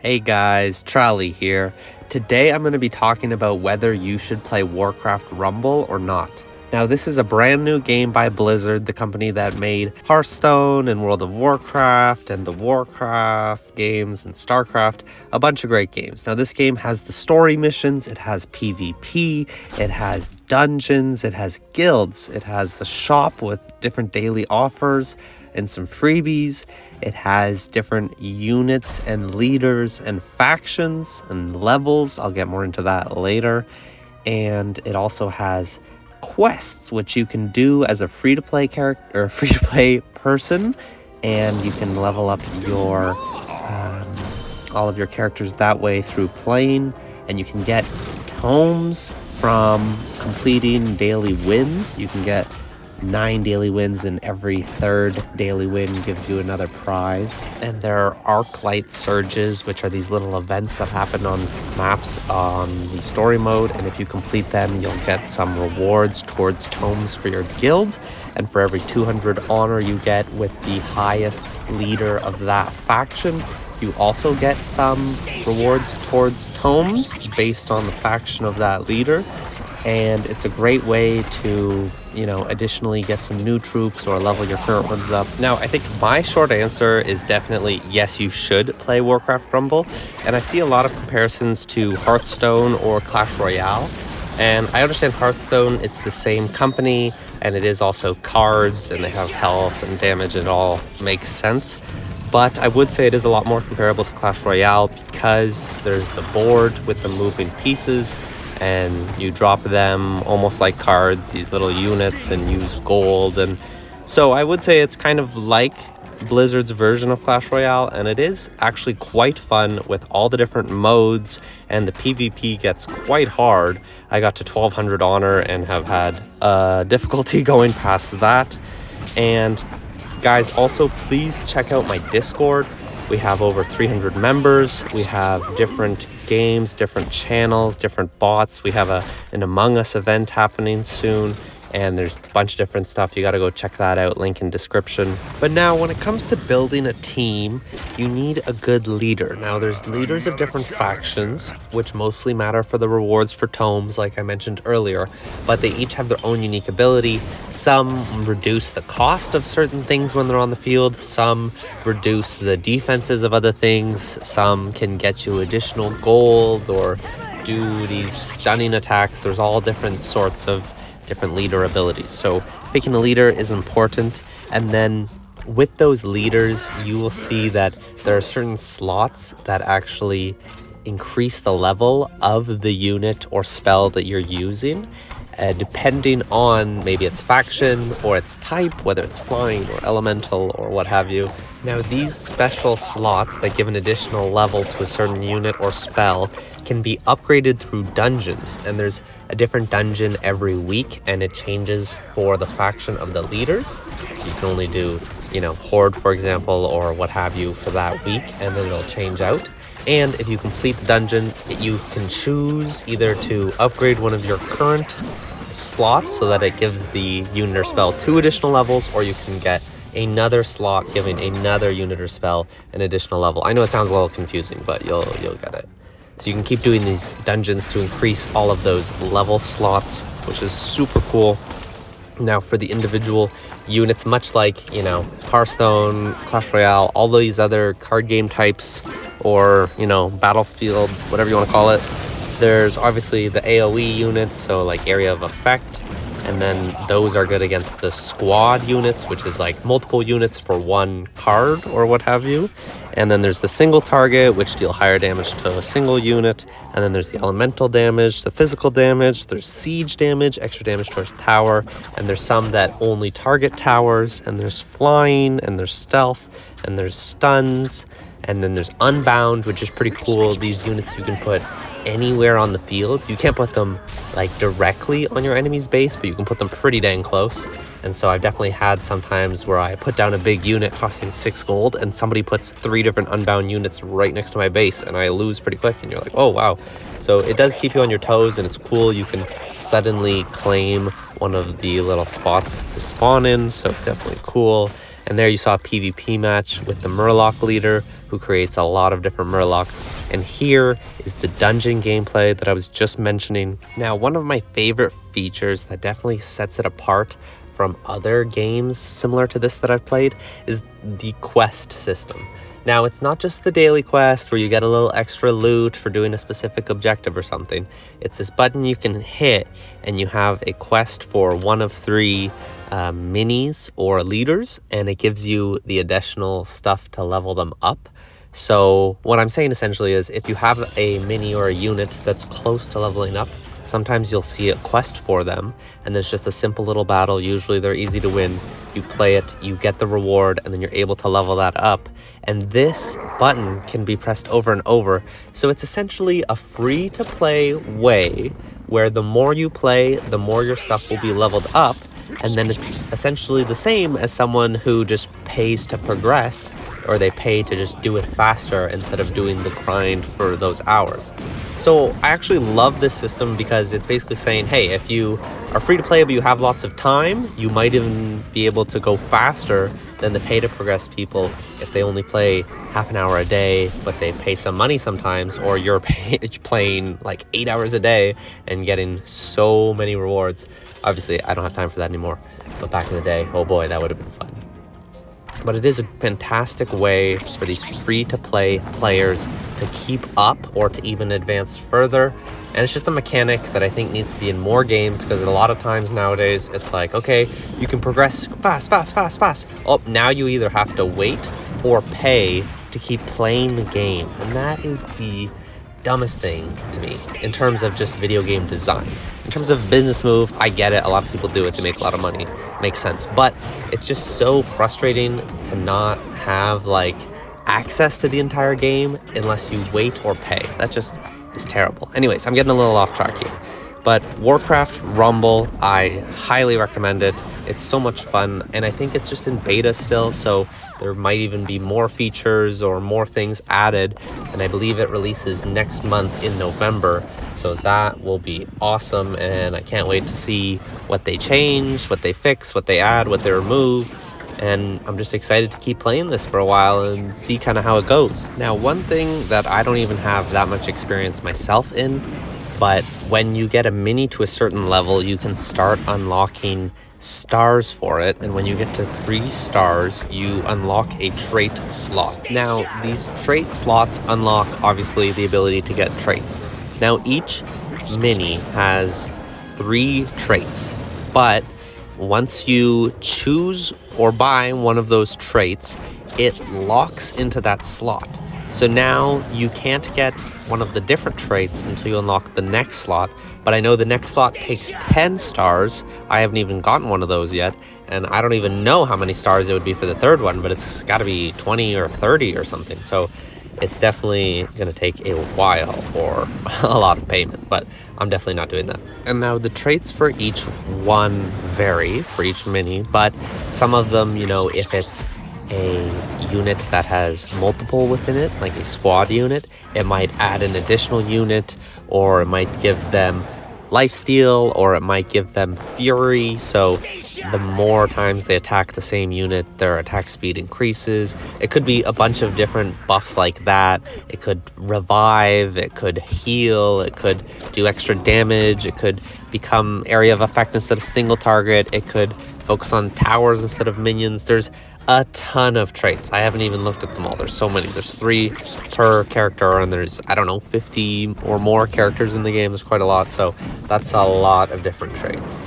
Hey guys, Charlie here. Today I'm going to be talking about whether you should play Warcraft Rumble or not. Now this is a brand new game by Blizzard, the company that made Hearthstone and World of Warcraft and the Warcraft games and StarCraft, a bunch of great games. Now this game has the story missions, it has PvP, it has dungeons, it has guilds, it has the shop with different daily offers and some freebies. It has different units and leaders and factions and levels. I'll get more into that later. And it also has quests, which you can do as a free-to-play character or free-to-play person, and you can level up your all of your characters that way through playing. And you can get tomes from completing daily wins. You can get 9 daily wins, and every third daily win gives you another prize. And there are arc light surges, which are these little events that happen on maps on the story mode, and if you complete them you'll get some rewards towards tomes for your guild. And for every 200 honor you get with the highest leader of that faction, you also get some rewards towards tomes based on the faction of that leader. And it's a great way to, additionally get some new troops or level your current ones up. Now, I think my short answer is definitely yes, you should play Warcraft Rumble. And I see a lot of comparisons to Hearthstone or Clash Royale. And I understand Hearthstone, it's the same company, and it is also cards, and they have health and damage, and it all makes sense. But I would say it is a lot more comparable to Clash Royale because there's the board with the moving pieces, and you drop them almost like cards, these little units, and use gold. And so I would say it's kind of like Blizzard's version of Clash Royale, and it is actually quite fun with all the different modes, and the PvP gets quite hard. I got to 1200 honor and have had difficulty going past that. And guys, also please check out my Discord. We have over 300 members. We have different games, different channels, different bots. We have an Among Us event happening soon, and there's a bunch of different stuff. You got to go check that out, link in description. But now when it comes to building a team, you need a good leader. Now there's leaders of different factions, which mostly matter for the rewards for tomes, like I mentioned earlier, but they each have their own unique ability. Some reduce the cost of certain things when they're on the field. Some reduce the defenses of other things. Some can get you additional gold or do these stunning attacks. There's all different sorts of different leader abilities. So picking a leader is important. And then with those leaders, you will see that there are certain slots that actually increase the level of the unit or spell that you're using, depending on maybe its faction or its type, whether it's flying or elemental or what have you. Now these special slots that give an additional level to a certain unit or spell can be upgraded through dungeons, and there's a different dungeon every week, and it changes for the faction of the leaders. So you can only do, Horde, for example, or what have you for that week, and then it'll change out. And if you complete the dungeon, you can choose either to upgrade one of your current slots so that it gives the unit or spell 2 additional levels, or you can get another slot giving another unit or spell an additional level. I know it sounds a little confusing, but you'll get it. So you can keep doing these dungeons to increase all of those level slots, which is super cool. Now for the individual units, much like, Hearthstone, Clash Royale, all these other card game types, or, Battlefield, whatever you want to call it, there's obviously the AoE units, so like area of effect, and then those are good against the squad units, which is like multiple units for one card or what have you. And then there's the single target, which deal higher damage to a single unit. And then there's the elemental damage, the physical damage, there's siege damage, extra damage towards tower, and there's some that only target towers, and there's flying, and there's stealth, and there's stuns, and then there's unbound, which is pretty cool. These units you can put anywhere on the field. You can't put them like directly on your enemy's base, but you can put them pretty dang close. And so I've definitely had sometimes where I put down a big unit costing 6 gold, and somebody puts 3 different unbound units right next to my base, and I lose pretty quick, and you're like, oh wow. So it does keep you on your toes, and it's cool. You can suddenly claim one of the little spots to spawn in, so it's definitely cool. And there you saw a PvP match with the Murloc leader, who creates a lot of different murlocs. And here is the dungeon gameplay that I was just mentioning. Now, one of my favorite features that definitely sets it apart from other games similar to this that I've played is the quest system. Now, it's not just the daily quest where you get a little extra loot for doing a specific objective or something. It's this button you can hit and you have a quest for one of 3 minis or leaders, and it gives you the additional stuff to level them up. So what I'm saying essentially is if you have a mini or a unit that's close to leveling up, sometimes you'll see a quest for them, and it's just a simple little battle. Usually they're easy to win. You play it, you get the reward, and then you're able to level that up. And this button can be pressed over and over. So it's essentially a free-to-play way where the more you play, the more your stuff will be leveled up. And then it's essentially the same as someone who just pays to progress, or they pay to just do it faster instead of doing the grind for those hours. So I actually love this system because it's basically saying, hey, if you are free to play but you have lots of time, you might even be able to go faster than the pay to progress people if they only play half an hour a day, but they pay some money sometimes, or you're playing like 8 hours a day and getting so many rewards. Obviously, I don't have time for that anymore, but back in the day, oh boy, that would have been fun. But it is a fantastic way for these free-to-play players to keep up or to even advance further. And it's just a mechanic that I think needs to be in more games, because a lot of times nowadays it's like, okay, you can progress fast. Oh, now you either have to wait or pay to keep playing the game. And that is the dumbest thing to me in terms of just video game design. In terms of business move, I get it. A lot of people do it. They make a lot of money. Makes sense. But it's just so frustrating to not have like access to the entire game unless you wait or pay. That just is terrible. Anyways, I'm getting a little off track here. But Warcraft Rumble, I highly recommend it. It's so much fun, and I think it's just in beta still, so there might even be more features or more things added, and I believe it releases next month in November, so that will be awesome, and I can't wait to see what they change, what they fix, what they add, what they remove, and I'm just excited to keep playing this for a while and see kind of how it goes. Now, one thing that I don't even have that much experience myself in, but when you get a mini to a certain level, you can start unlocking stars for it, and when you get to 3 stars, you unlock a trait slot. Now, these trait slots unlock, obviously, the ability to get traits. Now, each mini has 3 traits, but once you choose or buy one of those traits, it locks into that slot. So now you can't get one of the different traits until you unlock the next slot. But I know the next slot takes 10 stars. I haven't even gotten one of those yet. And I don't even know how many stars it would be for the third one, but it's got to be 20 or 30 or something. So it's definitely going to take a while or a lot of payment, but I'm definitely not doing that. And now the traits for each one vary for each mini, but some of them, you know, if it's a unit that has multiple within it, like a squad unit, it might add an additional unit, or it might give them lifesteal, or it might give them fury. So the more times they attack the same unit, their attack speed increases. It could be a bunch of different buffs like that. It could revive, it could heal, it could do extra damage, it could become area of effect instead of single target, it could focus on towers instead of minions. There's a ton of traits. I haven't even looked at them all. There's so many. There's 3 per character, and there's, I don't know, 50 or more characters in the game. There's quite a lot, so that's a lot of different traits.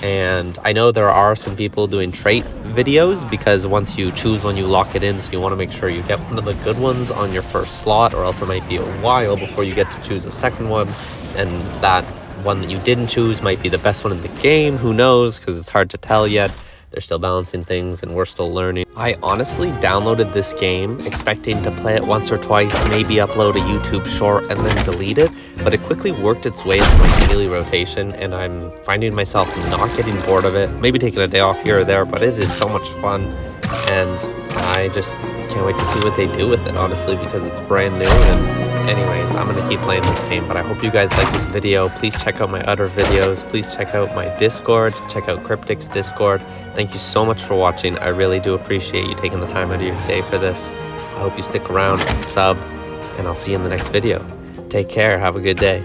And I know there are some people doing trait videos, because once you choose one, you lock it in, so you want to make sure you get one of the good ones on your first slot, or else it might be a while before you get to choose a second one, and that one that you didn't choose might be the best one in the game. Who knows, because it's hard to tell yet. They're still balancing things and we're still learning. I honestly downloaded this game expecting to play it once or twice, maybe upload a YouTube short and then delete it, but it quickly worked its way into my daily rotation, and I'm finding myself not getting bored of it. Maybe taking a day off here or there, but it is so much fun, and I just can't wait to see what they do with it, honestly, because it's brand new. And anyways, I'm gonna keep playing this game, but I hope you guys like this video. Please check out my other videos. Please check out my Discord. Check out Cryptic's Discord. Thank you so much for watching. I really do appreciate you taking the time out of your day for this. I hope you stick around and sub, and I'll see you in the next video. Take care. Have a good day.